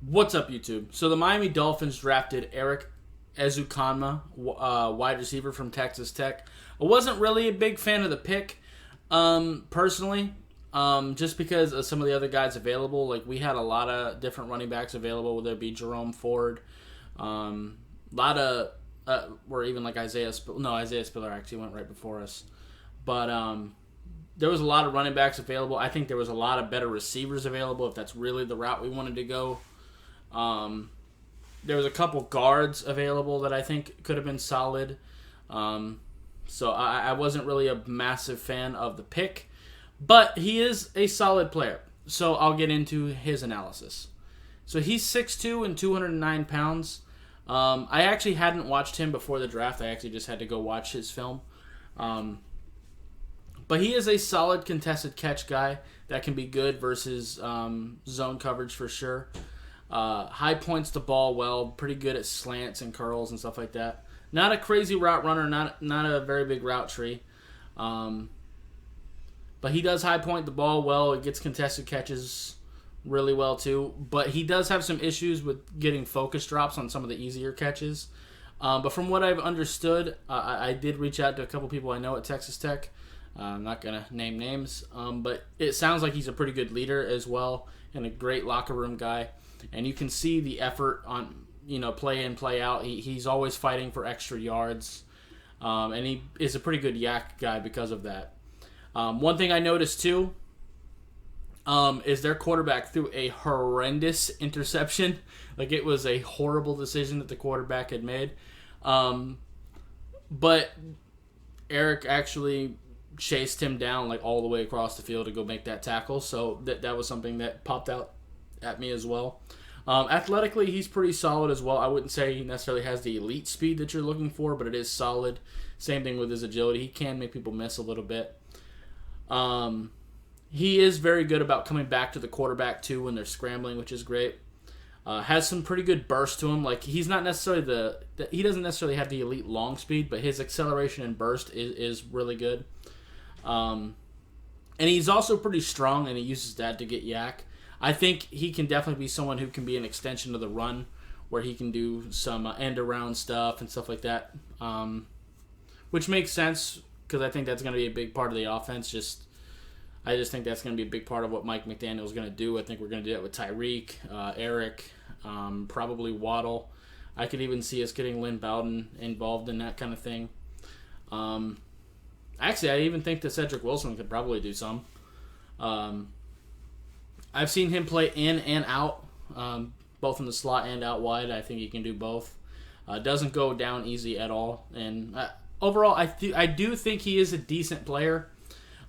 What's up, YouTube? So the Miami Dolphins drafted Erik Ezukanma, wide receiver from Texas Tech. I wasn't really a big fan of the pick, personally, just because of some of the other guys available. Like, we had a lot of different running backs available, whether it be Jerome Ford, a lot of, or even like Isaiah Spiller actually went right before us. But there was a lot of running backs available. I think there was a lot of better receivers available if that's really the route we wanted to go. There was a couple guards available that I think could have been solid. So I wasn't really a massive fan of the pick, but he is a solid player. So I'll get into his analysis. So he's 6'2" and 209 pounds. I actually hadn't watched him before the draft. I actually just had to go watch his film. But he is a solid contested catch guy that can be good versus zone coverage for sure. High points the ball well, pretty good at slants and curls and stuff like that. Not a crazy route runner, not a very big route tree. But he does high point the ball well. It gets contested catches really well too. But he does have some issues with getting focus drops on some of the easier catches. But from what I've understood, I did reach out to a couple people I know at Texas Tech. I'm not going to name names. But it sounds like he's a pretty good leader as well and a great locker room guy. And you can see the effort on, play in, play out. He's always fighting for extra yards. And he is a pretty good yak guy because of that. One thing I noticed, too, is their quarterback threw a horrendous interception. Like, it was a horrible decision that the quarterback had made. But Eric actually chased him down, like, all the way across the field to go make that tackle. So that was something that popped out at me as well. Athletically, he's pretty solid as well. I wouldn't say he necessarily has the elite speed that you're looking for, but it is solid. Same thing with his agility. He can make people miss a little bit. He is very good about coming back to the quarterback, too, when they're scrambling, which is great. Has some pretty good burst to him. Like, he's not necessarily he doesn't necessarily have the elite long speed, but his acceleration and burst is really good. And he's also pretty strong, and he uses that to get yak. I think he can definitely be someone who can be an extension of the run, where he can do some end-around stuff and stuff like that, which makes sense because I think that's going to be a big part of the offense. I just think that's going to be a big part of what Mike McDaniel is going to do. I think we're going to do that with Tyreek, Eric, probably Waddle. I could even see us getting Lynn Bowden involved in that kind of thing. Actually, I even think that Cedric Wilson could probably do some. I've seen him play in and out, both in the slot and out wide. I think he can do both. Doesn't go down easy at all. And overall, I do think he is a decent player.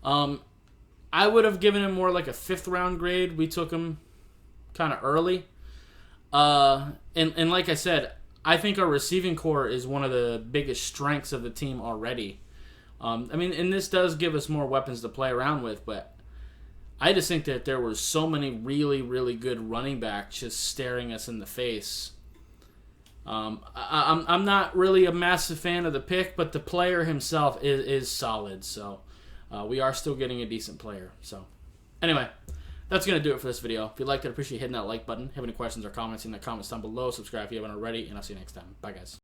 I would have given him more like a 5th-round grade. We took him kind of early. And like I said, I think our receiving core is one of the biggest strengths of the team already. And this does give us more weapons to play around with, but I just think that there were so many really, really good running backs just staring us in the face. I'm not really a massive fan of the pick, but the player himself is solid. So we are still getting a decent player. So anyway, that's going to do it for this video. If you liked it, I appreciate hitting that like button. Have any questions or comments in the comments down below. Subscribe if you haven't already, and I'll see you next time. Bye, guys.